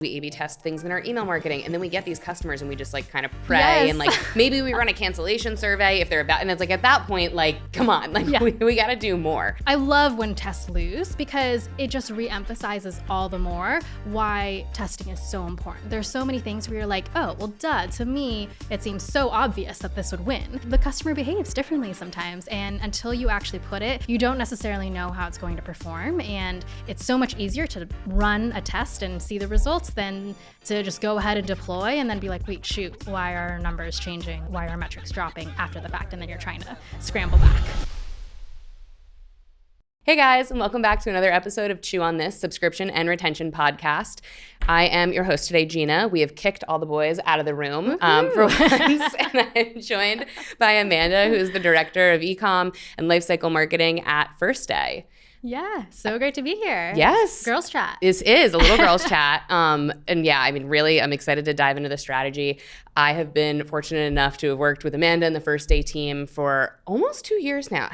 We A/B test things in our email marketing, and then we get these customers and we just like kind of pray and like maybe we run a cancellation survey if they're about, and it's like at that point, like, come on, like we got to do more. I love when tests lose because it just reemphasizes all the more why testing is so important. There's so many things where you're like, oh, well, duh, to me, it seems so obvious that this would win. The customer behaves differently sometimes, and until you actually put it, you don't necessarily know how it's going to perform, and it's so much easier to run a test and see the results than to just go ahead and deploy and then be like, wait, shoot, why are our numbers changing? Why are our metrics dropping after the fact? And then you're trying to scramble back. Hey guys, and welcome back to another episode of Chew on This subscription and retention podcast. I am your host today, Gina. We have kicked all the boys out of the room for once, and I'm joined by Amanda, who is the director of E-com and Lifecycle Marketing at First Day. Yeah, so great to be here. Yes. Girls chat. This is a little girls chat. And yeah, I mean, really, I'm excited to dive into the strategy. I have been fortunate enough to have worked with Amanda and the First Day team for almost 2 years now.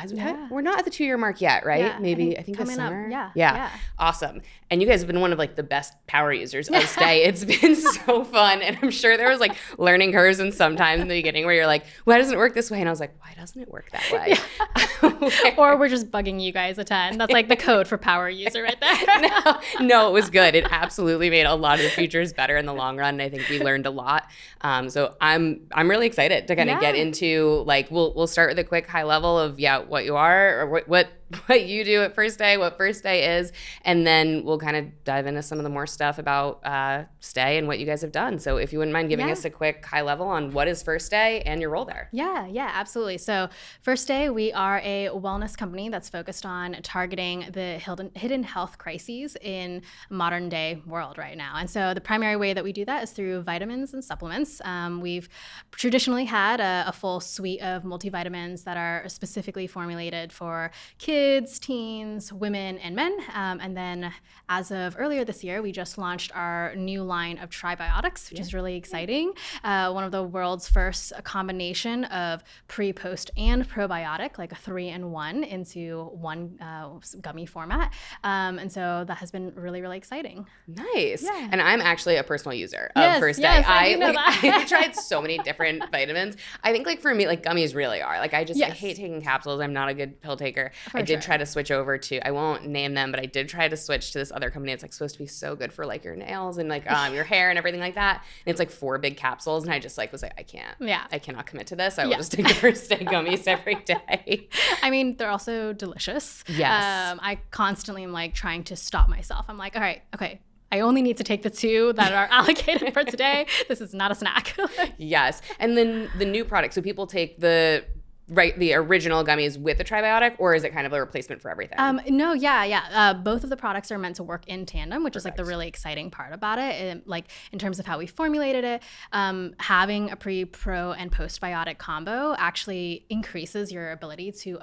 We're not at the 2-year mark yet, right? Yeah, Maybe I think this coming up. summer. Yeah. Awesome. And you guys have been one of like the best power users of Stay. It's been so fun. And I'm sure there was like learning curves and sometimes in the beginning where you're like, why doesn't it work this way? And I was like, why doesn't it work that way? Yeah. Or we're just bugging you guys a ton. That's like the code for power user right there. No, it was good. It absolutely made a lot of the features better in the long run. And I think we learned a lot. So I'm really excited to kind of get into like, we'll start with a quick high level of what you are or what you do at First Day, what First Day is, and then we'll kind of dive into some of the more stuff about Stay and what you guys have done. So if you wouldn't mind giving us a quick high level on what is First Day and your role there. Yeah, absolutely. So First Day, we are a wellness company that's focused on targeting the hidden health crises in modern day world right now. And so the primary way that we do that is through vitamins and supplements. We've traditionally had a full suite of multivitamins that are specifically formulated for kids, teens, women, and men. And then as of earlier this year, we just launched our new line of tribiotics, which is really exciting. One of the world's first combination of pre, post, and probiotic, like a 3-in-1 into one gummy format. And so that has been really, really exciting. Nice. Yeah. And I'm actually a personal user of First Day. Yes, I tried so many different vitamins. I think like for me, like gummies really are. Like I hate taking capsules. I'm not a good pill taker. I did try to switch over to, I won't name them, but I did try to switch to this other company. It's like supposed to be so good for like your nails and like your hair and everything like that. And it's like 4 big capsules. And I just like was like, I can't. Yeah. I cannot commit to this. I will just take the First Day gummies every day. I mean, they're also delicious. Yes. I constantly am like trying to stop myself. I'm like, all right, okay. I only need to take the 2 that are allocated for today. This is not a snack. Yes. And then the new product. So people take the original gummies with the tribiotic, or is it kind of a replacement for everything? Both of the products are meant to work in tandem, which is like the really exciting part about it. And, like in terms of how we formulated it, having a pre, pro, and postbiotic combo actually increases your ability to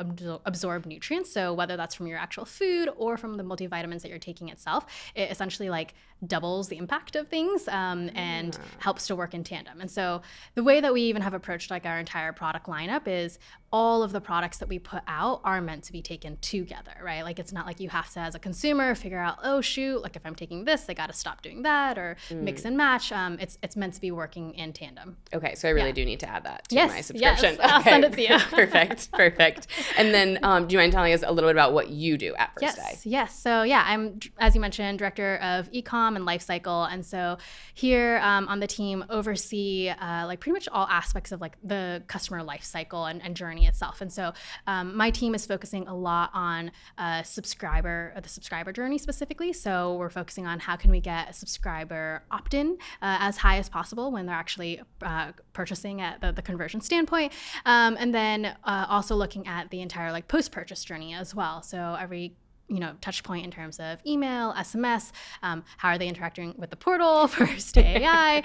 absorb nutrients. So whether that's from your actual food or from the multivitamins that you're taking itself, it essentially like doubles the impact of things and helps to work in tandem. And so the way that we even have approached like our entire product lineup is all of the products that we put out are meant to be taken together, right? Like it's not like you have to, as a consumer, figure out, oh shoot, like if I'm taking this, I got to stop doing that or mix and match. It's meant to be working in tandem. Okay, so I really do need to add that to my subscription. Yes, I'll send it to you. Perfect. And then do you mind telling us a little bit about what you do at First Day? Yes. So I'm, as you mentioned, director of E-com and Lifecycle. And so here on the team oversee like pretty much all aspects of like the customer lifecycle and journey itself. And so my team is focusing a lot on the subscriber journey specifically. So we're focusing on how can we get a subscriber opt-in as high as possible when they're actually purchasing at the conversion standpoint. And then also looking at the entire like post-purchase journey as well. So every touch point in terms of email, SMS, how are they interacting with the portal, First Day AI,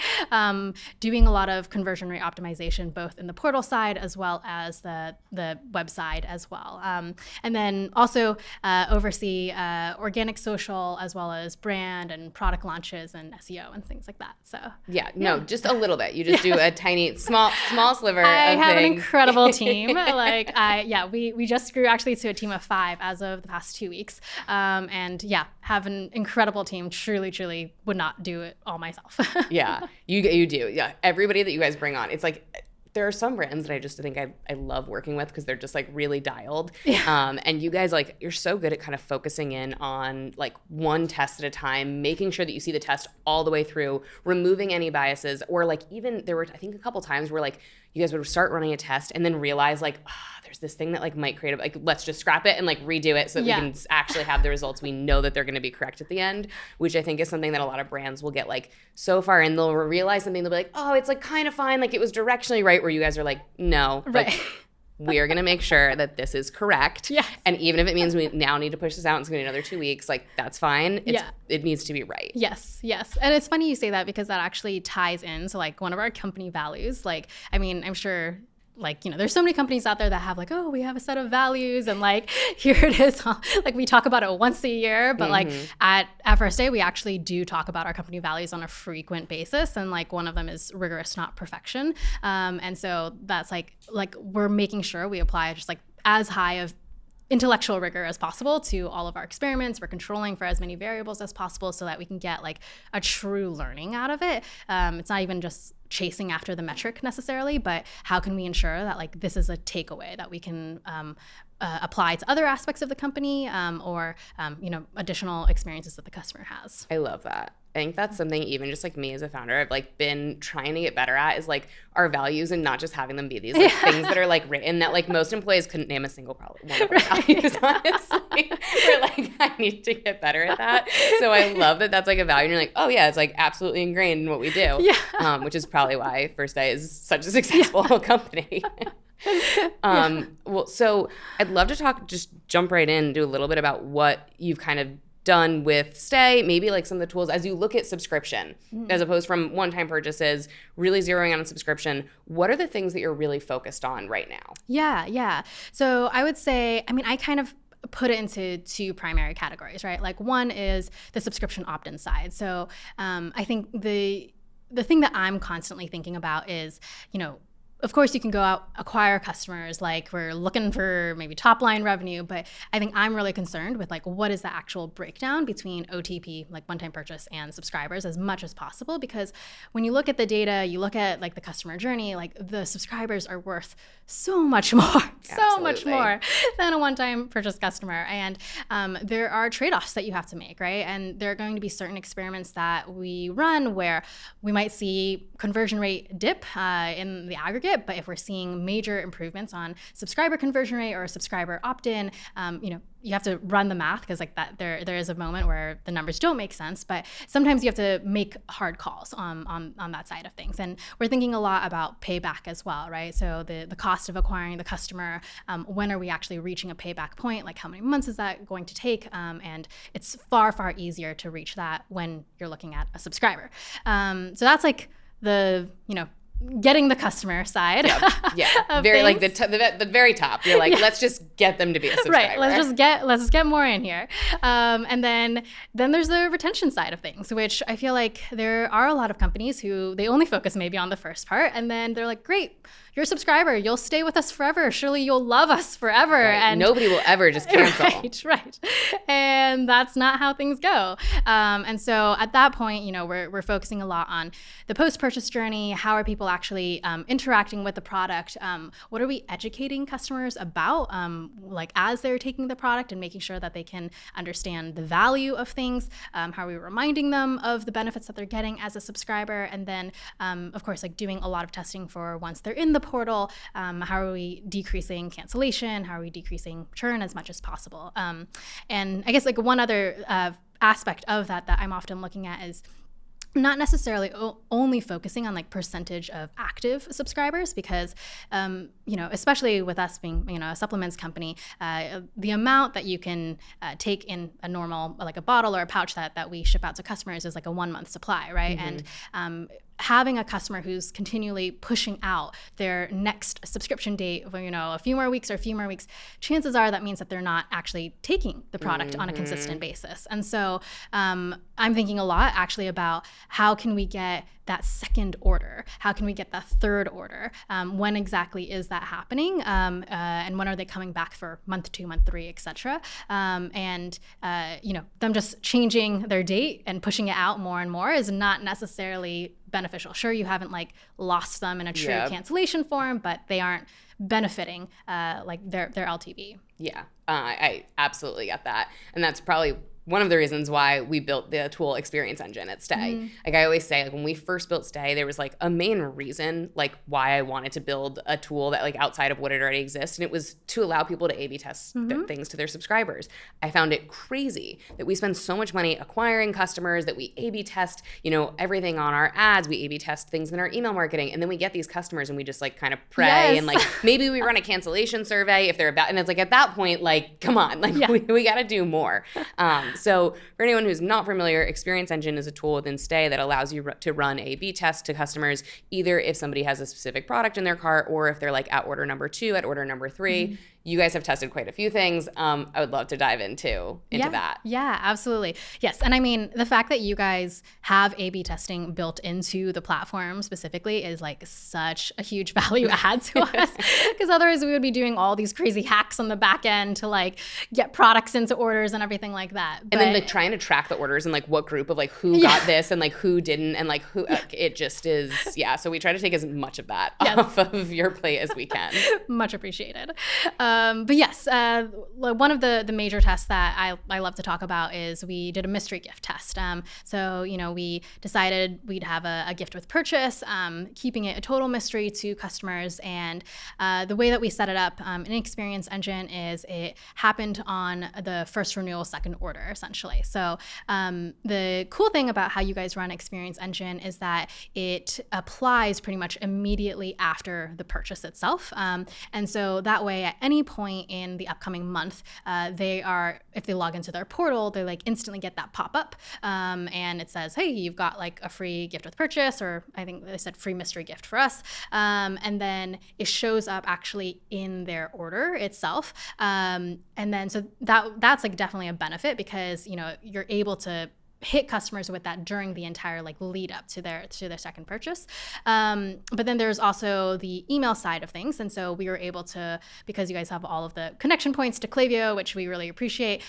doing a lot of conversion rate optimization, both in the portal side as well as the website as well. And then also oversee organic social as well as brand and product launches and SEO and things like that. So just a little bit. You just do a tiny, small sliver I of have things. an incredible team. We just grew actually to a team of 5 as of the past 2 weeks. folks. And yeah, have an incredible team. Truly would not do it all myself. Yeah, you do. Yeah, everybody that you guys bring on, it's like, there are some brands that I just think I love working with because they're just like really dialed. Yeah. And you guys, like, you're so good at kind of focusing in on like one test at a time, making sure that you see the test all the way through, removing any biases, or like even there were, I think, a couple times where like you guys would start running a test and then realize like, there's this thing that like might create like, let's just scrap it and like redo it so that we can actually have the results. We know that they're going to be correct at the end, which I think is something that a lot of brands will get like so far and they'll realize something. They'll be like, oh, it's like kind of fine. Like it was directionally right, where you guys are like, no, right. Like, we are going to make sure that this is correct. Yes. And even if it means we now need to push this out, it's going to be another 2 weeks, like that's fine. It needs to be right. Yes. And it's funny you say that because that actually ties into like one of our company values. Like, I mean, I'm sure like, you know, there's so many companies out there that have like, oh, we have a set of values and like, here it is. Like we talk about it once a year, but like at First Day, we actually do talk about our company values on a frequent basis. And like one of them is rigorous, not perfection. And so that's like we're making sure we apply just like as high of intellectual rigor as possible to all of our experiments. We're controlling for as many variables as possible so that we can get like a true learning out of it. It's not even just chasing after the metric necessarily, but how can we ensure that like this is a takeaway that we can apply to other aspects of the company or you know, additional experiences that the customer has. I love that. I think that's something even just like me as a founder, I've like been trying to get better at is like our values and not just having them be these like things that are like written that like most employees couldn't name a single one of our values, honestly. We're like, I need to get better at that. So I love that that's like a value and you're like, oh yeah, it's like absolutely ingrained in what we do. Yeah. Which is probably why First Day is such a successful company. Well, so I'd love to just jump right in and do a little bit about what you've kind of done with Stay, maybe like some of the tools as you look at subscription, as opposed from one-time purchases, really zeroing in on subscription. What are the things that you're really focused on right now? Yeah. So I would say, I mean, I kind of put it into two primary categories, right? Like one is the subscription opt-in side. So I think the thing that I'm constantly thinking about is, you know, of course, you can go out, acquire customers, like we're looking for maybe top line revenue, but I think I'm really concerned with like what is the actual breakdown between OTP, like one-time purchase, and subscribers as much as possible. Because when you look at the data, you look at like the customer journey, like the subscribers are worth so much more, so much more than a one-time purchase customer. And there are trade-offs that you have to make, right? And there are going to be certain experiments that we run where we might see conversion rate dip in the aggregate. But if we're seeing major improvements on subscriber conversion rate or subscriber opt-in, you know, you have to run the math because like that there is a moment where the numbers don't make sense. But sometimes you have to make hard calls on that side of things. And we're thinking a lot about payback as well, right? So the cost of acquiring the customer, when are we actually reaching a payback point? Like how many months is that going to take? And it's far easier to reach that when you're looking at a subscriber. So that's like the, you know, getting the customer side. Yeah. Very like the very top. You're like, let's just get them to be a subscriber. Right. Let's just get more in here. And then there's the retention side of things, which I feel like there are a lot of companies who they only focus maybe on the first part. And then they're like, great, you're a subscriber. You'll stay with us forever. Surely you'll love us forever. Right. And nobody will ever just cancel. Right. And that's not how things go. And so at that point, you know, we're focusing a lot on the post-purchase journey. How are people actually interacting with the product? What are we educating customers about, like as they're taking the product and making sure that they can understand the value of things? How are we reminding them of the benefits that they're getting as a subscriber? And then, of course, like doing a lot of testing for once they're in the portal. How are we decreasing cancellation? How are we decreasing churn as much as possible? And I guess like one other aspect of that I'm often looking at is not necessarily only focusing on like percentage of active subscribers, because you know, especially with us being, you know, a supplements company, the amount that you can take in a normal, like a bottle or a pouch that we ship out to customers is like a 1 month supply, right? And having a customer who's continually pushing out their next subscription date, a few more weeks, chances are that means that they're not actually taking the product on a consistent basis. And so I'm thinking a lot actually about how can we get that second order? How can we get that third order? When exactly is that happening? And when are they coming back for month 2, month 3, et cetera? Them just changing their date and pushing it out more and more is not necessarily beneficial. Sure, you haven't lost them in a true cancellation form, but they aren't benefiting their LTV. Yeah, I absolutely get that. And that's probably one of the reasons why we built the tool Experience Engine at Stay. I always say, when we first built Stay, there was a main reason why I wanted to build a tool that outside of what had already exists, and it was to allow people to A/B test things to their subscribers. I found it crazy that we spend so much money acquiring customers, that we A/B test, everything on our ads, we A/B test things in our email marketing, and then we get these customers and we just kind of pray and maybe we run a cancellation survey if they're about, and it's at that point, come on, we got to do more. So for anyone who's not familiar, Experience Engine is a tool within Stay that allows you to run A/B tests to customers, either if somebody has a specific product in their cart or if they're at order number 2, at order number 3. You guys have tested quite a few things. I would love to dive into that. Yeah, absolutely. Yes. And I mean, the fact that you guys have A/B testing built into the platform specifically is such a huge value add to us, because otherwise we would be doing all these crazy hacks on the back end to get products into orders and everything like that. And then trying to track the orders and what group of who got this and who didn't and who it just is. Yeah. So we try to take as much of that off of your plate as we can. Much appreciated. But yes, one of the major tests that I love to talk about is we did a mystery gift test. So we decided we'd have a gift with purchase, keeping it a total mystery to customers. And the way that we set it up in Experience Engine is it happened on the first renewal, second order, essentially. So the cool thing about how you guys run Experience Engine is that it applies pretty much immediately after the purchase itself. And so that way, at any point in the upcoming month, if they log into their portal, they instantly get that pop-up, and it says, hey, you've got a free gift with purchase, or I think they said free mystery gift for us, and then it shows up actually in their order itself, and then so that's definitely a benefit, because you're able to hit customers with that during the entire lead up to their second purchase. But then there's also the email side of things. And so we were able to, because you guys have all of the connection points to Klaviyo, which we really appreciate,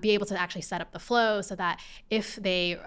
be able to actually set up the flow so that if they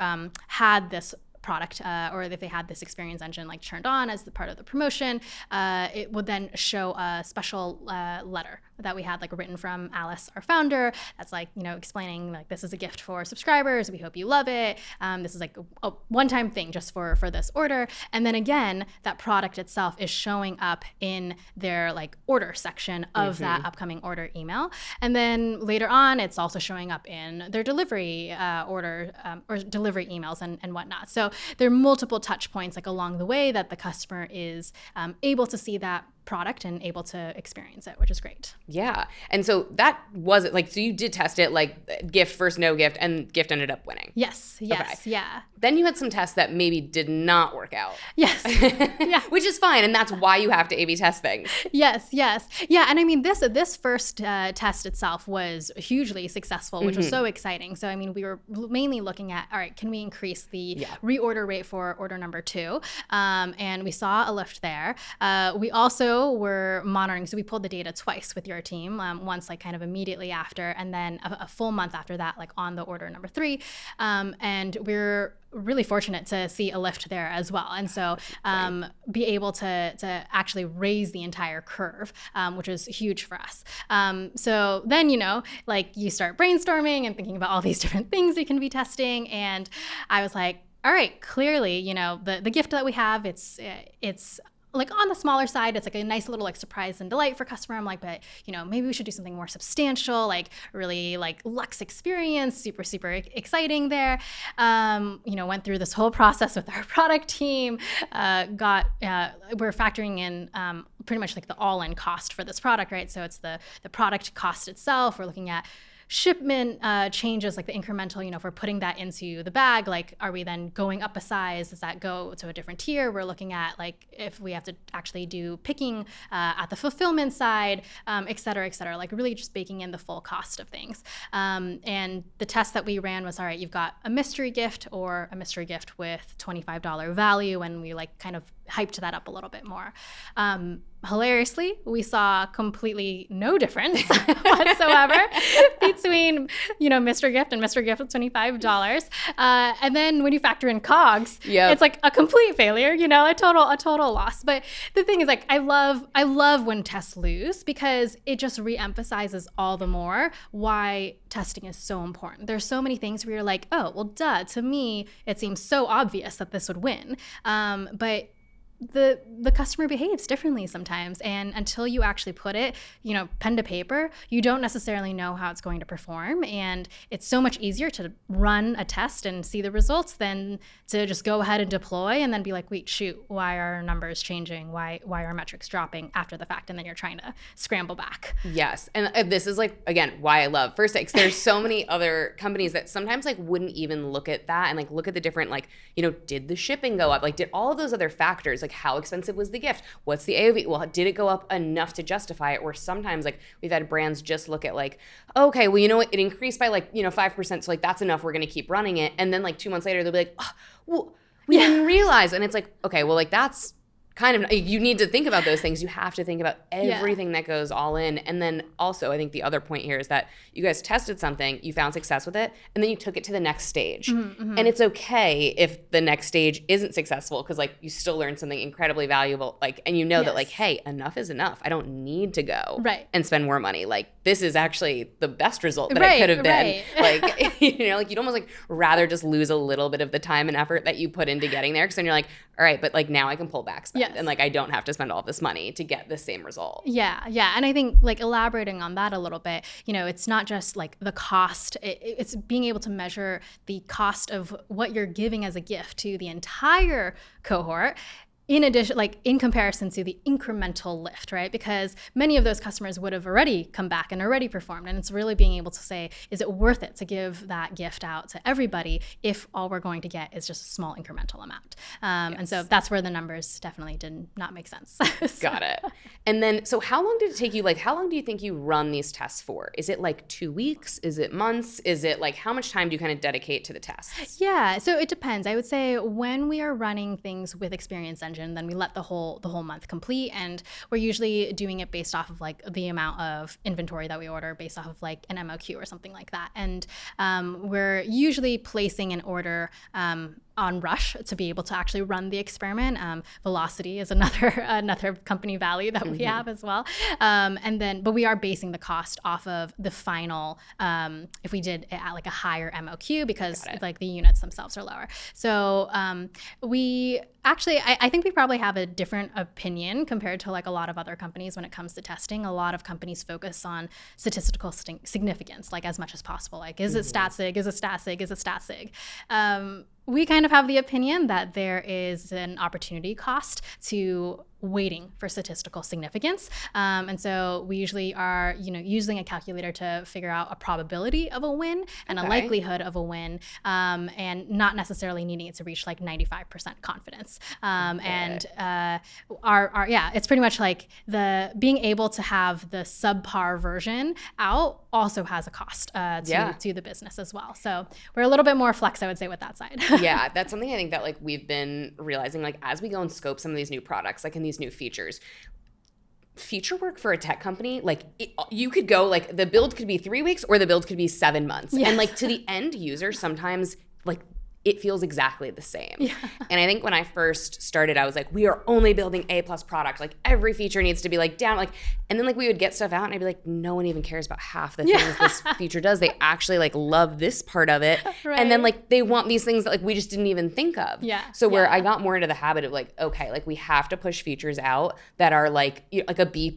had this product or if they had this Experience Engine turned on as the part of the promotion, it would then show a special letter that we had written from Alice, our founder, that's explaining this is a gift for subscribers, we hope you love it, this is a one-time thing just for this order. And then again, that product itself is showing up in their order section of that upcoming order email. And then later on, it's also showing up in their delivery order or delivery emails and whatnot. So there are multiple touch points along the way that the customer is able to see that product and able to experience it, which is great. Yeah. And so that was it. So you did test it gift first, no gift, and gift ended up winning. Yes. Okay. Yeah. Then you had some tests that maybe did not work out. Yes. Yeah. Which is fine. And that's why you have to A/B test things. Yes. Yeah. And I mean, this first test itself was hugely successful, which was so exciting. So, I mean, we were mainly looking at, all right, can we increase the reorder rate for order number 2? And we saw a lift there. We also were monitoring, so we pulled the data twice with your team, once kind of immediately after, and then a full month after that, on the order number 3. And we're really fortunate to see a lift there as well. And so be able to actually raise the entire curve, which is huge for us. So then, you start brainstorming and thinking about all these different things you can be testing. And I was like, all right, clearly, the gift that we have, it's on the smaller side, it's a nice little surprise and delight for customer. I'm but maybe we should do something more substantial, really luxe experience, super, super exciting there. Went through this whole process with our product team, we're factoring in pretty much the all-in cost for this product, right? So it's the product cost itself. We're looking at shipment changes, like the incremental, if we're putting that into the bag, like are we then going up a size? Does that go to a different tier? We're looking at like if we have to actually do picking at the fulfillment side, et cetera, like really just baking in the full cost of things. And the test that we ran was, all right, you've got a mystery gift or a mystery gift with $25 value, and we like kind of hyped that up a little bit more. Hilariously, we saw completely no difference whatsoever between, Mr. Gift and Mr. Gift with $25. And then when you factor in COGS, it's like a complete failure, a total loss. But the thing is, like, I love when tests lose, because it just reemphasizes all the more why testing is so important. There's so many things where you're like, oh, well, duh, to me, it seems so obvious that this would win. But the customer behaves differently sometimes, and until you actually put it, pen to paper, you don't necessarily know how it's going to perform. And it's so much easier to run a test and see the results than to just go ahead and deploy and then be like, wait, shoot, why are our numbers changing? Why are metrics dropping after the fact? And then you're trying to scramble back. Yes. And this is like, again, why I love First Take. There's so many other companies that sometimes like wouldn't even look at that and like look at the different, like, did the shipping go up? Like, did all of those other factors, like how expensive was the gift? What's the AOV? Well, did it go up enough to justify it? Or sometimes like we've had brands just look at like, okay, well, it increased by like, 5%. So like that's enough. We're going to keep running it. And then like 2 months later, they'll be like, oh, well, we didn't realize. And it's like, okay, well, like that's kind of, you need to think about those things. You have to think about everything that goes all in. And then also, I think the other point here is that you guys tested something, you found success with it, and then you took it to the next stage. Mm-hmm. And it's okay if the next stage isn't successful, because like you still learned something incredibly valuable, like, and that like, hey, enough is enough. I don't need to go and spend more money. Like, this is actually the best result that it could have been. Like, like you'd almost like rather just lose a little bit of the time and effort that you put into getting there, because then you're like, all right, but like now I can pull back spend. And like I don't have to spend all this money to get the same result. Yeah. And I think like elaborating on that a little bit, it's not just like the cost, it's being able to measure the cost of what you're giving as a gift to the entire cohort, in addition, like in comparison to the incremental lift, right? Because many of those customers would have already come back and already performed. And it's really being able to say, is it worth it to give that gift out to everybody if all we're going to get is just a small incremental amount? And so that's where the numbers definitely did not make sense. Got it. And then, so how long did it take you? Like, how long do you think you run these tests for? Is it like 2 weeks? Is it months? Is it like, how much time do you kind of dedicate to the tests? Yeah, so it depends. I would say when we are running things with Experience Engine, then we let the whole month complete, and we're usually doing it based off of like the amount of inventory that we order, based off of like an MOQ or something like that. And we're usually placing an order on rush to be able to actually run the experiment. Velocity is another company value that we have as well. But we are basing the cost off of the final, if we did it at like a higher MOQ, because like the units themselves are lower. So we actually, I think we probably have a different opinion compared to like a lot of other companies when it comes to testing. A lot of companies focus on statistical significance, like as much as possible. Like, is it stat sig? Is it stat sig? Is it stat sig? We kind of have the opinion that there is an opportunity cost to waiting for statistical significance. And so we usually are, using a calculator to figure out a probability of a win and a likelihood of a win, and not necessarily needing it to reach like 95% confidence. It's pretty much like the being able to have the subpar version out also has a cost to the business as well. So we're a little bit more flex, I would say, with that side. Yeah, that's something I think that like we've been realizing, like as we go and scope some of these new products, like in these new features work for a tech company, like you could go like the build could be 3 weeks or the build could be 7 months. And like to the end user, sometimes like it feels exactly the same. Yeah. And I think when I first started, I was like, we are only building A+ product. Like every feature needs to be like down. Like, and then like we would get stuff out and I'd be like, no one even cares about half the things this feature does. They actually like love this part of it. Right. And then like they want these things that like we just didn't even think of. Yeah. So where I got more into the habit of like, okay, like we have to push features out that are like a B+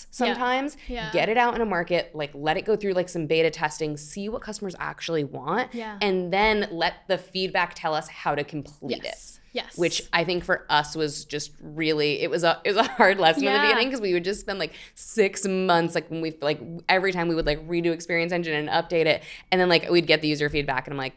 sometimes. Yeah. Get it out in a market, like let it go through like some beta testing, see what customers actually want. Yeah. And then let the feedback tell us how to complete it. Yes. Which I think for us was just really, it was a hard lesson in the beginning, because we would just spend like 6 months, like when we, like every time we would like redo Experience Engine and update it. And then like we'd get the user feedback and I'm like,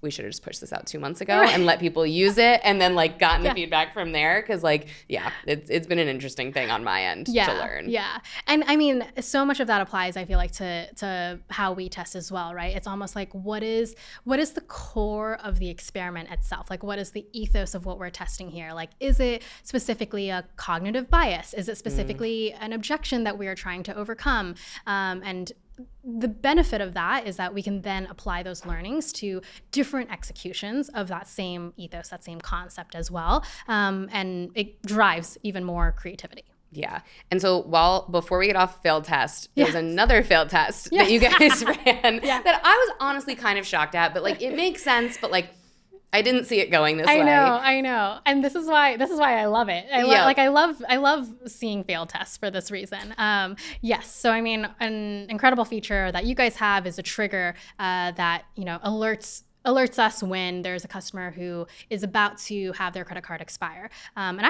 we should have just pushed this out 2 months ago and let people use it, and then like gotten the feedback from there. Cause like, it's been an interesting thing on my end to learn. Yeah. And I mean, so much of that applies, I feel like, to how we test as well, right? It's almost like, what is the core of the experiment itself? Like, what is the ethos of what we're testing here? Like, is it specifically a cognitive bias? Is it specifically an objection that we are trying to overcome? And the benefit of that is that we can then apply those learnings to different executions of that same ethos, that same concept as well. And it drives even more creativity. Yeah. And so before we get off failed test, there's another failed test that you guys ran that I was honestly kind of shocked at, but like it makes sense, but like I didn't see it going this way. I know. And this is why I love it. I love seeing failed tests for this reason. Yes. So I mean, an incredible feature that you guys have is a trigger that, alerts us when there's a customer who is about to have their credit card expire. And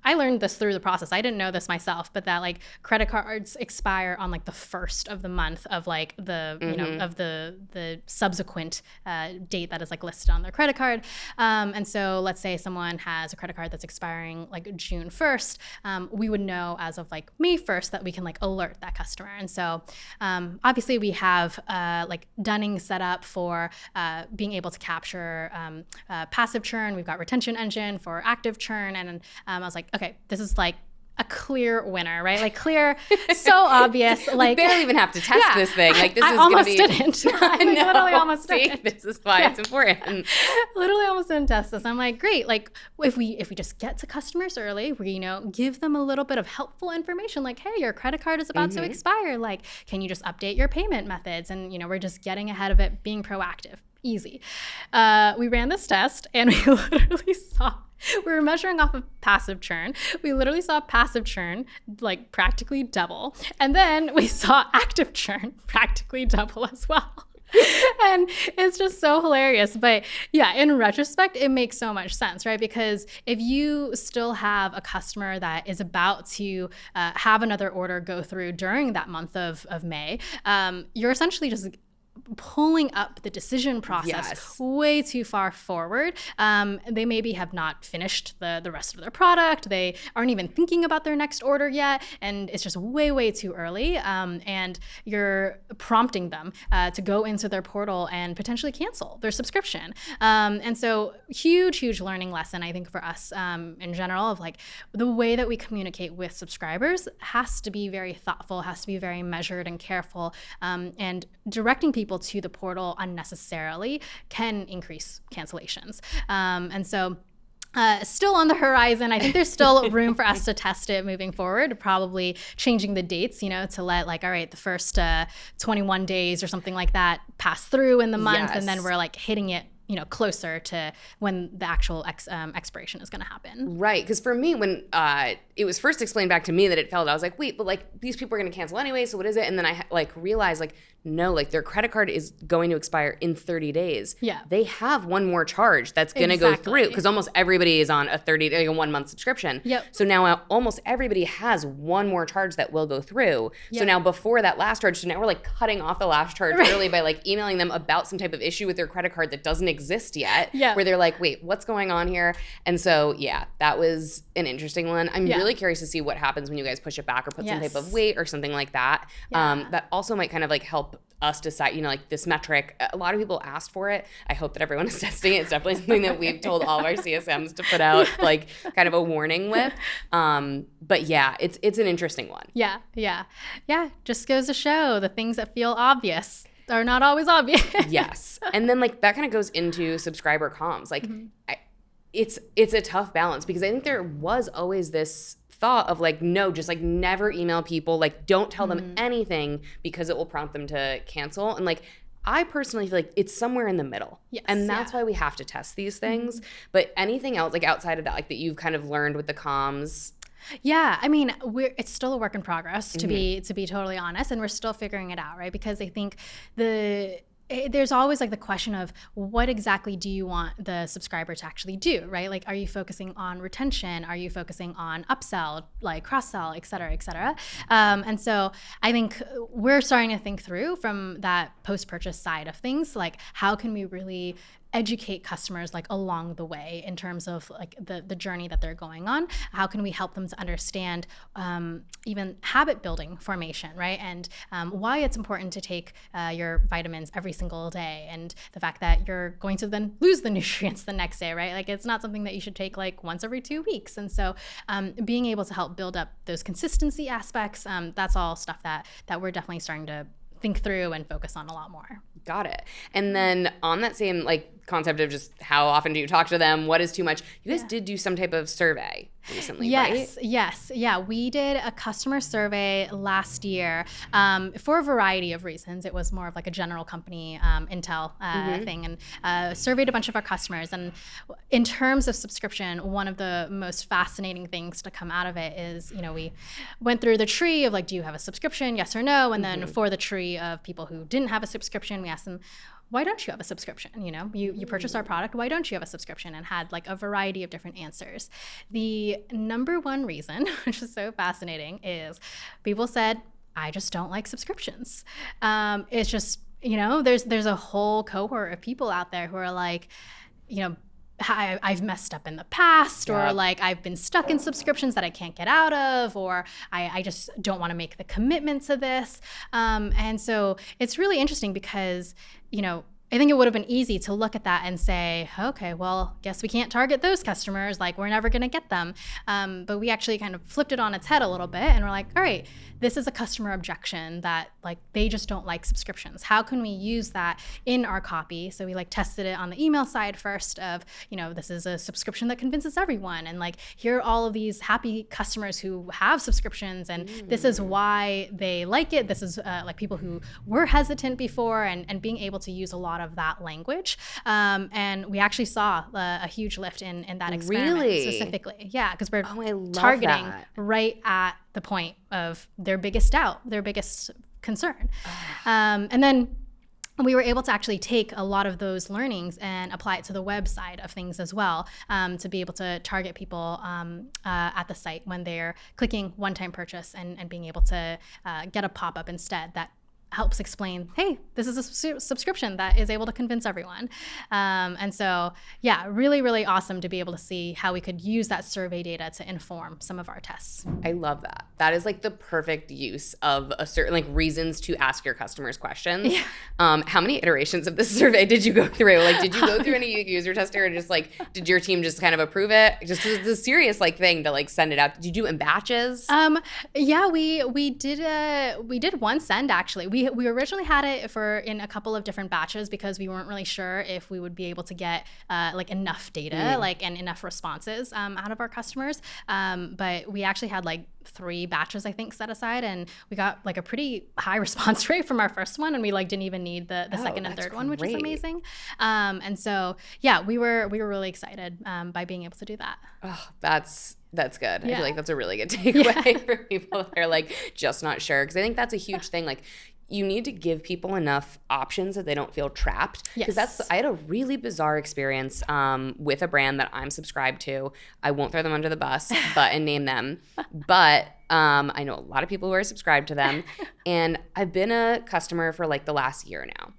I learned this through the process. I didn't know this myself, but that like credit cards expire on like the first of the month of like the of the subsequent date that is like listed on their credit card. And so let's say someone has a credit card that's expiring like June 1st. We would know as of like May 1st that we can like alert that customer. And so obviously we have like dunning set up for being able to capture passive churn. We've got retention engine for active churn. And I was like, okay, this is like a clear winner, right? Like clear, so obvious. Like we barely even have to test this thing. Like this I is almost gonna be. Didn't. I literally almost didn't. This is why it's important. Literally almost didn't test this. I'm like, great. Like if we just get to customers early, we give them a little bit of helpful information, like, hey, your credit card is about to expire. Like, can you just update your payment methods? And we're just getting ahead of it, being proactive. Easy. We ran this test and we literally saw. We were measuring off of passive churn. We literally saw passive churn like practically double. And then we saw active churn practically double as well. And it's just so hilarious. But yeah, in retrospect, it makes so much sense, right? Because if you still have a customer that is about to have another order go through during that month of May, you're essentially just pulling up the decision process way too far forward. They maybe have not finished the rest of their product. They aren't even thinking about their next order yet. And it's just way, way too early. And you're prompting them to go into their portal and potentially cancel their subscription. And so huge learning lesson, I think, for us in general, of like the way that we communicate with subscribers has to be very thoughtful, has to be very measured and careful, and directing people to the portal unnecessarily can increase cancellations. And so still on the horizon. I think there's still room for us to test it moving forward, probably changing the dates, to let like, all right, the first 21 days or something like that pass through in the month. And then we're like hitting it closer to when the actual expiration is going to happen. Right. Because for me, when it was first explained back to me that it failed, I was like, wait, but like these people are going to cancel anyway. So what is it? And then I like realized like, no, like their credit card is going to expire in 30 days. Yeah. They have one more charge that's going to go through, because almost everybody is on a 1 month subscription. Yep. So now almost everybody has one more charge that will go through. Yep. So now before that last charge, so now we're like cutting off the last charge early by like emailing them about some type of issue with their credit card that doesn't exist yet. Yeah. Where they're like, wait, what's going on here? And so, yeah, that was an interesting one. I'm really curious to see what happens when you guys push it back or put some type of weight or something like that. Yeah. That also might kind of like help us decide, like this metric. A lot of people asked for it. I hope that everyone is testing it. It's definitely something that we've told all of our CSMs to put out like kind of a warning with. But yeah, it's an interesting one. Yeah. Just goes to show the things that feel obvious are not always obvious. Yes. And then like that kind of goes into subscriber comms. Like it's a tough balance, because I think there was always this thought of like, no, just like never email people, like don't tell them anything, because it will prompt them to cancel. And like I personally feel like it's somewhere in the middle. Yes, and that's why we have to test these things. But anything else like outside of that, like that you've kind of learned with the comms? Yeah, I mean, it's still a work in progress, to be totally honest, and we're still figuring it out, right? Because I think there's always like the question of what exactly do you want the subscriber to actually do, right? Like, are you focusing on retention? Are you focusing on upsell, like cross-sell, et cetera, et cetera? And so I think we're starting to think through from that post-purchase side of things, like how can we really educate customers like along the way in terms of like the journey that they're going on. How can we help them to understand even habit building formation, right? And why it's important to take your vitamins every single day, and the fact that you're going to then lose the nutrients the next day, right? Like it's not something that you should take like once every 2 weeks. And so being able to help build up those consistency aspects, that's all stuff that we're definitely starting to think through and focus on a lot more. Got it. And then on that same like concept of just how often do you talk to them, what is too much, you guys did do some type of survey recently, right? Yes. Yeah, we did a customer survey last year for a variety of reasons. It was more of like a general company intel thing, and surveyed a bunch of our customers. And in terms of subscription, one of the most fascinating things to come out of it is, we went through the tree of like, do you have a subscription? Yes or no? And then for the tree of people who didn't have a subscription, we asked them, why don't you have a subscription? You purchased our product, why don't you have a subscription? And had like a variety of different answers. The number one reason, which is so fascinating, is people said, I just don't like subscriptions. It's just, there's a whole cohort of people out there who are like, I've messed up in the past, or like I've been stuck in subscriptions that I can't get out of, or I just don't want to make the commitment to this. And so it's really interesting because, I think it would have been easy to look at that and say, okay, well, guess we can't target those customers. Like we're never going to get them. But we actually kind of flipped it on its head a little bit. And we're like, all right, this is a customer objection that like they just don't like subscriptions. How can we use that in our copy? So we like tested it on the email side first of, this is a subscription that convinces everyone. And like, here are all of these happy customers who have subscriptions. And this is why they like it. This is like people who were hesitant before, and being able to use a lot of that language. And we actually saw a huge lift in that experiment specifically. Yeah, because we're targeting right at the point of their biggest doubt, their biggest concern. And then we were able to actually take a lot of those learnings and apply it to the web side of things as well, to be able to target people at the site when they're clicking one-time purchase and being able to get a pop-up instead that helps explain, hey, this is a subscription that is able to convince everyone. And so, yeah, really, really awesome to be able to see how we could use that survey data to inform some of our tests. I love that. That is like the perfect use of a certain like reasons to ask your customers questions. Yeah. How many iterations of this survey did you go through? Like, did you go through any user tester, or just like, did your team just kind of approve it? Just it's a serious like thing to like send it out. Did you do it in batches? Yeah, we did one send actually. We originally had it in a couple of different batches because we weren't really sure if we would be able to get like enough data and enough responses out of our customers. But we actually had like 3 batches, I think, set aside, and we got like a pretty high response rate from our first one, and we like didn't even need the second and third one, which is amazing. And so yeah, we were really excited by being able to do that. Oh, that's good. Yeah. I feel like that's a really good takeaway for people that are like just not sure, because I think that's a huge thing. Like, you need to give people enough options that they don't feel trapped. Because I had a really bizarre experience with a brand that I'm subscribed to. I won't throw them under the bus and name them. But I know a lot of people who are subscribed to them. And I've been a customer for like the last year now.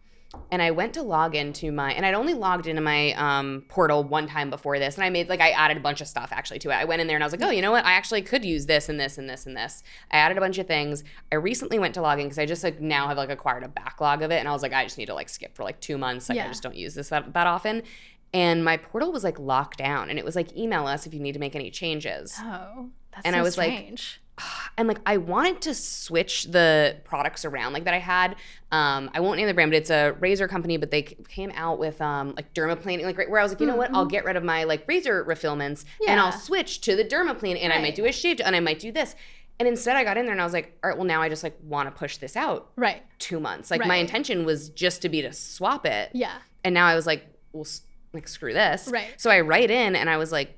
And I went to log into and I'd only logged into my portal one time before this. And I added a bunch of stuff actually to it. I went in there and I was like, oh, you know what? I actually could use this and this and this and this. I added a bunch of things. I recently went to log in because I just like now have like acquired a backlog of it. And I was like, I just need to like skip for like 2 months. Like I just don't use this that often. And my portal was like locked down, and it was like, email us if you need to make any changes. Oh, that's and so I was strange. And like I wanted to switch the products around like that I had. I won't name the brand, but it's a razor company, but they came out with like dermaplaning, like right where I was like, you know what, I'll get rid of my like razor refillments and I'll switch to the dermaplane, and I might do a shave and I might do this. And instead I got in there and I was like, all right, well now I just like want to push this out 2 months. Like my intention was just to swap it. Yeah. And now I was like, well, like screw this. Right. So I write in and I was like,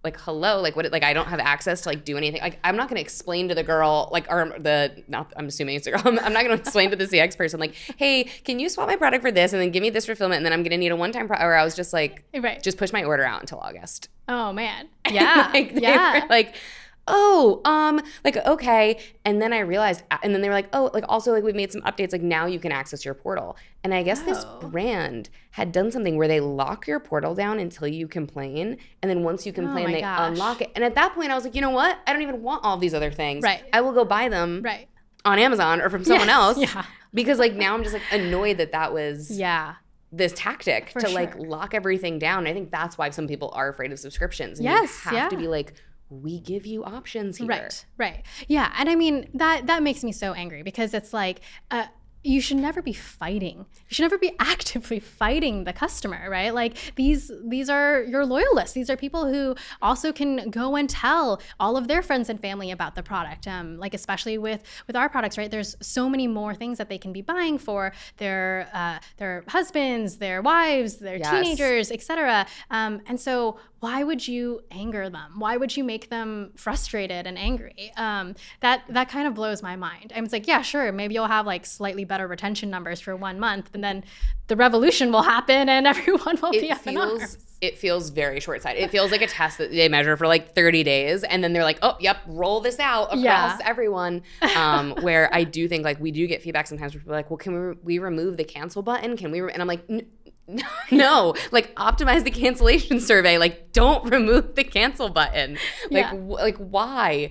like, hello, like, what, like, I don't have access to, like, do anything. Like, I'm not going to explain to the girl, like, or I'm assuming it's the girl. I'm not going to explain to the CX person, like, hey, can you swap my product for this and then give me this fulfillment and then I'm going to need a one-time or I was just like, just push my order out until August. Oh, man. Yeah. Like, they were like, like, okay. And then I realized, and then they were like, oh, like, also, like, we've made some updates. Like, now you can access your portal. And I guess this brand had done something where they lock your portal down until you complain. And then once you complain, they unlock it. And at that point, I was like, you know what? I don't even want all these other things. Right. I will go buy them on Amazon or from someone else. Yeah. Because, like, now I'm just, like, annoyed that was this tactic to, like, lock everything down. And I think that's why some people are afraid of subscriptions. And you have to be like, we give you options here. Right. Yeah. And I mean, that makes me so angry because it's like, you should never be fighting. You should never be actively fighting the customer, right? Like these are your loyalists. These are people who also can go and tell all of their friends and family about the product. Like especially with our products, right? There's so many more things that they can be buying for their husbands, their wives, their teenagers, etc. And so why would you anger them? Why would you make them frustrated and angry? That kind of blows my mind. I'm like, yeah, sure, maybe you'll have like slightly better retention numbers for 1 month, but then the revolution will happen and everyone will be up in arms. It feels very short-sighted. It feels like a test that they measure for like 30 days and then they're like, oh, yep, roll this out across everyone. Where I do think like we do get feedback sometimes where people are like, well, can we remove the cancel button? Can we? And I'm like, no, like optimize the cancellation survey. Like don't remove the cancel button. Like why?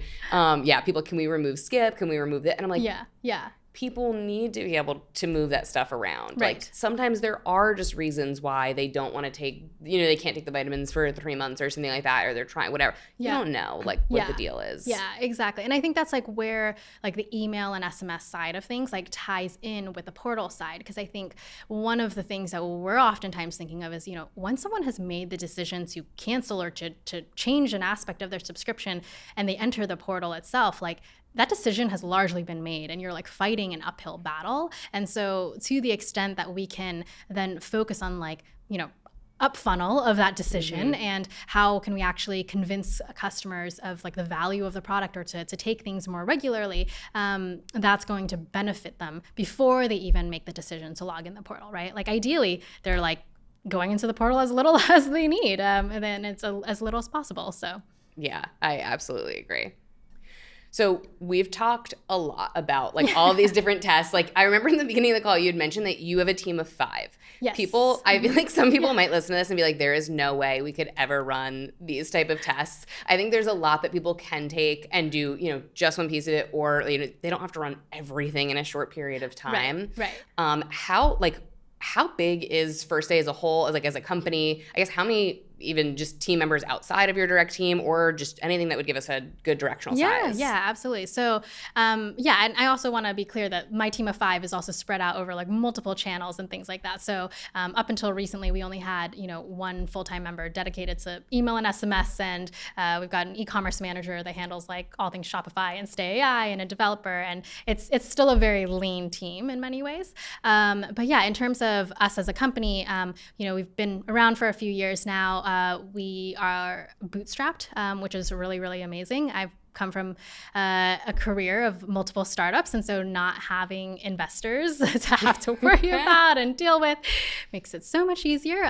People, can we remove skip? Can we remove that? And I'm like, yeah. People need to be able to move that stuff around. Right. Like sometimes there are just reasons why they don't want to take, they can't take the vitamins for 3 months or something like that, or they're trying whatever. You don't know like what the deal is. Yeah, exactly. And I think that's like where like the email and SMS side of things like ties in with the portal side. Because I think one of the things that we're oftentimes thinking of is, when someone has made the decision to cancel or to change an aspect of their subscription and they enter the portal itself, like that decision has largely been made and you're like fighting an uphill battle. And so to the extent that we can then focus on like, up funnel of that decision and how can we actually convince customers of like the value of the product or to take things more regularly, that's going to benefit them before they even make the decision to log in the portal, right? Like ideally they're like going into the portal as little as they need and then it's as little as possible. So yeah, I absolutely agree. So we've talked a lot about like all these different tests. Like I remember in the beginning of the call, you had mentioned that you have a team of 5. Yes. People, I feel like some people might listen to this and be like, there is no way we could ever run these type of tests. I think there's a lot that people can take and do, just one piece of it, or they don't have to run everything in a short period of time. Right. How big is First Day as a whole, as a company? I guess how many even just team members outside of your direct team or just anything that would give us a good directional size? Yeah, absolutely. So, and I also want to be clear that my team of 5 is also spread out over like multiple channels and things like that. So up until recently, we only had, one full-time member dedicated to email and SMS, and we've got an e-commerce manager that handles like all things Shopify and Stay AI and a developer, and it's still a very lean team in many ways. But yeah, in terms of us as a company, we've been around for a few years now. We are bootstrapped, which is really, really amazing. I've come from a career of multiple startups, and so not having investors to have to worry about and deal with makes it so much easier.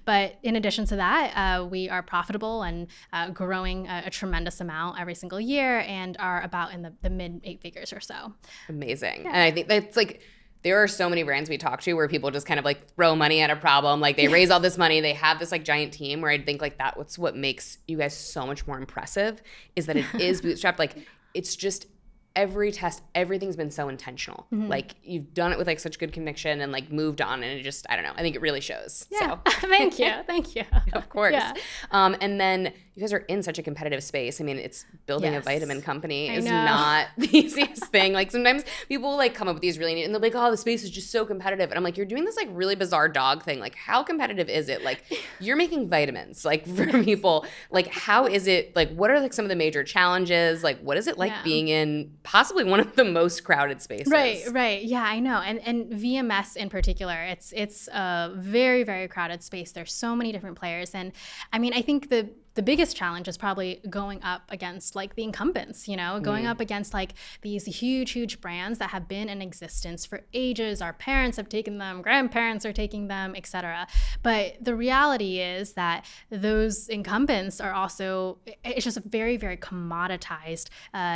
But in addition to that, we are profitable and growing a tremendous amount every single year and are about in the mid 8 figures or so. Amazing. Yeah. And I think that's like, there are so many brands we talk to where people just kind of like throw money at a problem. Like they raise all this money, they have this like giant team, where I think like that's what makes you guys so much more impressive, is that it is bootstrapped. Like it's just every test, everything's been so intentional. Like you've done it with like such good conviction and like moved on, and it just, I don't know, I think it really shows. Yeah. So. Thank you. Of course. Yeah. And then you guys are in such a competitive space. I mean, it's building a vitamin company is not the easiest thing. Like sometimes people like come up with these really neat, and they're like, oh, the space is just so competitive. And I'm like, you're doing this like really bizarre dog thing. Like how competitive is it? Like you're making vitamins like for people. Like how is it, like what are like some of the major challenges? Like what is it like being in possibly one of the most crowded spaces? Right. Yeah, I know. And VMS in particular, it's a very, very crowded space. There's so many different players. And I mean, I think the the biggest challenge is probably going up against like the incumbents, going up against like these huge brands that have been in existence for ages. Our parents have taken them, grandparents are taking them, etc. But the reality is that those incumbents are also, it's just a very, very commoditized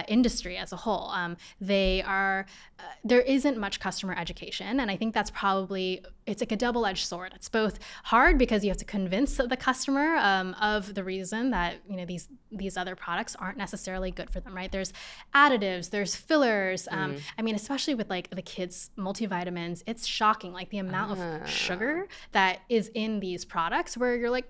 industry as a whole. There isn't much customer education. And I think that's probably, it's like a double-edged sword. It's both hard because you have to convince the customer of the reason that these other products aren't necessarily good for them, right? There's additives, there's fillers. I mean, especially with like the kids' multivitamins, it's shocking, like the amount of sugar that is in these products, where you're like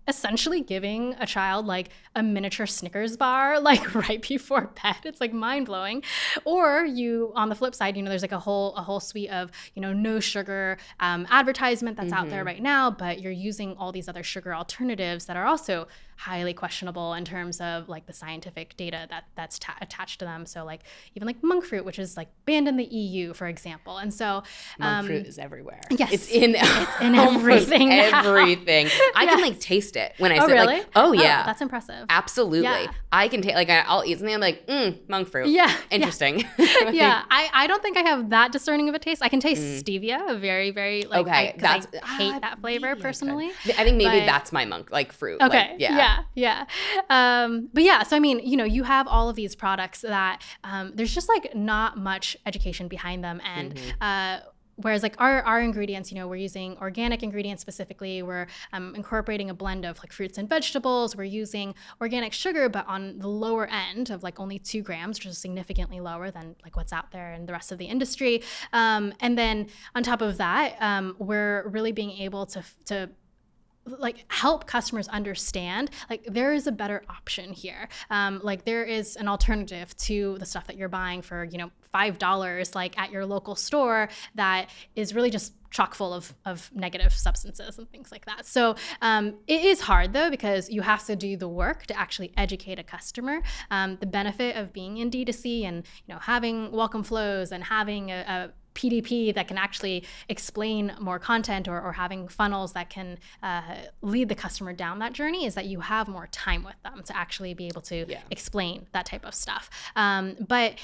essentially giving a child like a miniature Snickers bar like right before bed. It's like mind-blowing. Or you, on the flip side, there's like a whole suite of no sugar advertisement that's out there right now, but you're using all these other sugar alternatives that are also highly questionable in terms of like the scientific data that's attached to them. So like even like monk fruit, which is like banned in the EU, for example. And so monk fruit is everywhere. Yes, it's in everything. Everything. I can like taste it when I say really? like, oh yeah, that's impressive. Absolutely. Yeah. I can take like I'll eat something, I'm like, monk fruit. Yeah, interesting. Yeah, I don't think I have that discerning of a taste. I can taste stevia, very, very like. Okay, I hate that flavor personally. I think maybe that's my monk like fruit. Okay. Like, yeah. But yeah, so I mean, you have all of these products that there's just like not much education behind them, and whereas like our ingredients, we're using organic ingredients specifically. We're incorporating a blend of like fruits and vegetables. We're using organic sugar, but on the lower end of like only 2 grams, which is significantly lower than like what's out there in the rest of the industry. And then on top of that, we're really being able to like help customers understand like there is a better option here. Like there is an alternative to the stuff that you're buying for, $5 like at your local store that is really just chock full of negative substances and things like that. So it is hard though, because you have to do the work to actually educate a customer. The benefit of being in D2C and having welcome flows and having a PDP that can actually explain more content, or having funnels that can lead the customer down that journey, is that you have more time with them to actually be able to explain that type of stuff. But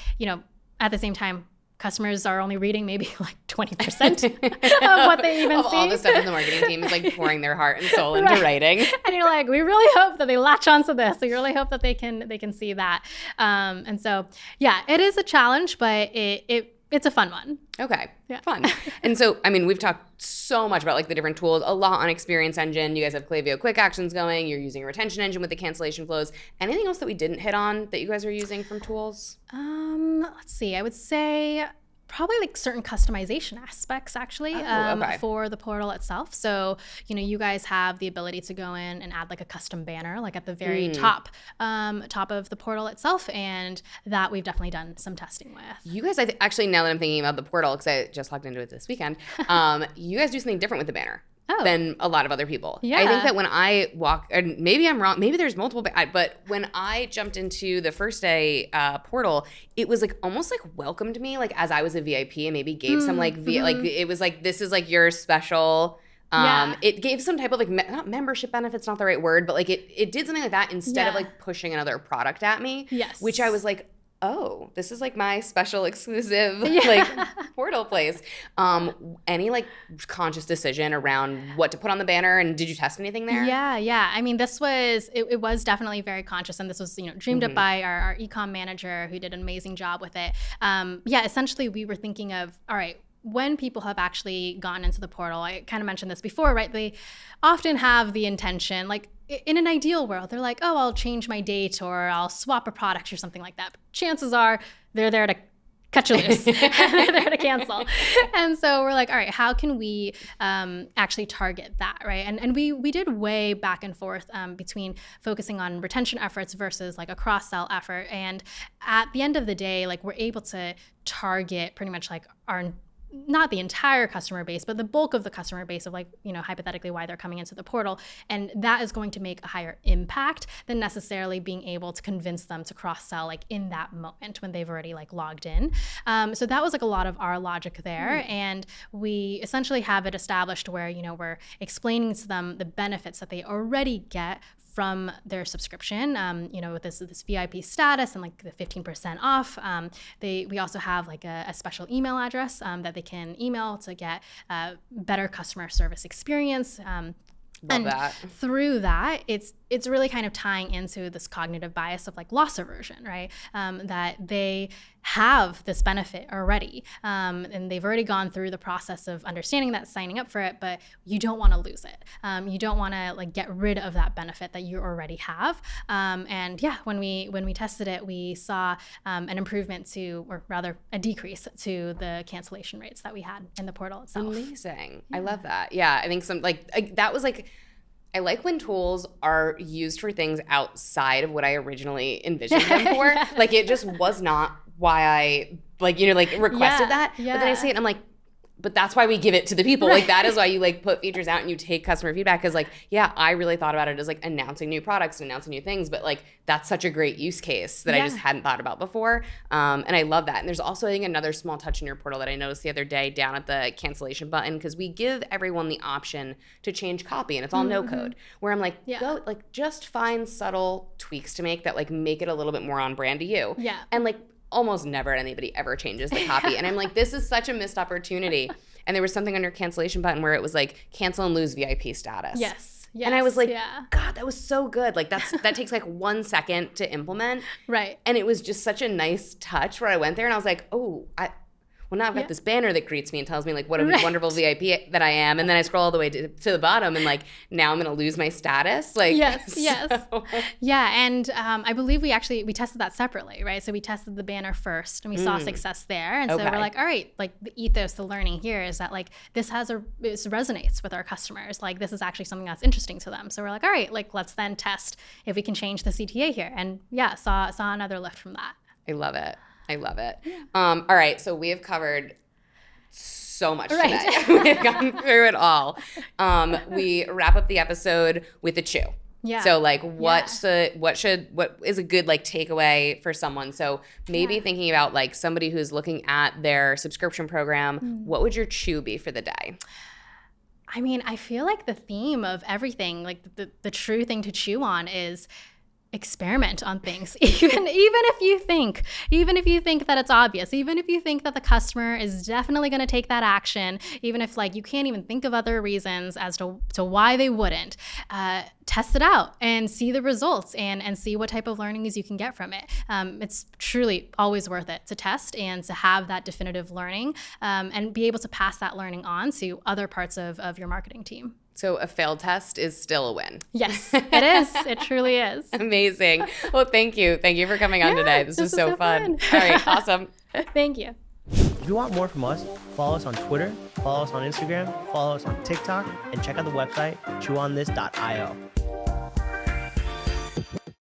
at the same time, customers are only reading maybe like 20% of what they even see. All the stuff in the marketing team is like pouring their heart and soul into writing. And you're like, we really hope that they latch onto this. We really hope that they can see that. And so, yeah, it is a challenge, but it's a fun one. Okay. Yeah. Fun. And so, I mean, we've talked so much about like the different tools, a lot on Experience Engine. You guys have Klaviyo Quick Actions going. You're using a retention engine with the cancellation flows. Anything else that we didn't hit on that you guys are using from tools? Let's see. I would say probably like certain customization aspects actually for the portal itself. So, you guys have the ability to go in and add like a custom banner, like at the very top of the portal itself. And that we've definitely done some testing with. You guys, actually, now that I'm thinking about the portal, because I just logged into it this weekend, you guys do something different with the banner. Than a lot of other people. Yeah. I think that when I walk, and maybe I'm wrong, maybe there's multiple, but when I jumped into the first day portal, it was like almost like welcomed me like as I was a VIP, and maybe gave some like like it was like, this is like your special. It gave some type of like not membership benefits, not the right word, but like it did something like that instead of like pushing another product at me. Yes. Which I was like, oh, this is like my special exclusive like portal place. Any like conscious decision around what to put on the banner, and did you test anything there? Yeah. I mean, this was, it was definitely very conscious, and this was, dreamed up by our e-com manager who did an amazing job with it. Essentially we were thinking of, all right, when people have actually gone into the portal, I kind of mentioned this before, right? They often have the intention, like in an ideal world, they're like, oh, I'll change my date or I'll swap a product or something like that. But chances are they're there to cut you loose. They're there to cancel. And so we're like, all right, how can we actually target that, right? And we did way back and forth between focusing on retention efforts versus like a cross-sell effort. And at the end of the day, like we're able to target pretty much like our, not the entire customer base, but the bulk of the customer base of like, hypothetically why they're coming into the portal. And that is going to make a higher impact than necessarily being able to convince them to cross-sell like in that moment when they've already like logged in. So that was like a lot of our logic there. And we essentially have it established where, we're explaining to them the benefits that they already get from their subscription, with this VIP status and like the 15% off. We also have like a special email address that they can email to get better customer service experience. Love that. Through that, it's really kind of tying into this cognitive bias of like loss aversion, right? That they have this benefit already, and they've already gone through the process of understanding that, signing up for it, but you don't want to lose it. You don't want to like get rid of that benefit that you already have. And yeah, when we tested it, we saw an improvement to, or rather a decrease to the cancellation rates that we had in the portal itself. Amazing. Yeah. I love that. Yeah, I think that was like, I like when tools are used for things outside of what I originally envisioned them for. Yeah. Like it just was not why I requested that. Yeah. But then I see it and I'm like, but that's why we give it to the people. Right. Like that is why you like put features out and you take customer feedback, because like, yeah, I really thought about it as like announcing new products and announcing new things, but like that's such a great use case that I just hadn't thought about before. And I love that. And there's also, I think, another small touch in your portal that I noticed the other day down at the cancellation button, because we give everyone the option to change copy and it's all no code, where I'm like, go like just find subtle tweaks to make that like make it a little bit more on brand to you. Yeah. And like almost never anybody ever changes the copy. And I'm like, this is such a missed opportunity. And there was something on your cancellation button where it was like cancel and lose VIP status. Yes. And I was like, God, that was so good. Like that takes like 1 second to implement. Right. And it was just such a nice touch where I went there and I was like, oh, well, now I've got this banner that greets me and tells me like what a wonderful VIP that I am. And then I scroll all the way to the bottom and like now I'm going to lose my status. Like, yes. Yeah. And I believe we tested that separately, right? So we tested the banner first and we saw success there. And so we're like, all right, like the ethos, the learning here is that like this resonates with our customers. Like this is actually something that's interesting to them. So we're like, all right, like let's then test if we can change the CTA here. And yeah, saw another lift from that. I love it. Yeah. All right. So we have covered so much today. We've gone through it all. We wrap up the episode with a chew. Yeah. So like what is a good like takeaway for someone? So maybe thinking about like somebody who's looking at their subscription program, what would your chew be for the day? I mean, I feel like the theme of everything, like the true thing to chew on is experiment on things, even if you think that it's obvious, even if you think that the customer is definitely going to take that action, even if like you can't even think of other reasons as to why they wouldn't, test it out and see the results and see what type of learnings you can get from it. It's truly always worth it to test and to have that definitive learning and be able to pass that learning on to other parts of your marketing team. So a failed test is still a win. Yes, it is. It truly is. Amazing. Well, thank you. Thank you for coming on today. This was so fun. All right, awesome. Thank you. If you want more from us, follow us on Twitter, follow us on Instagram, follow us on TikTok, and check out the website chewonthis.io.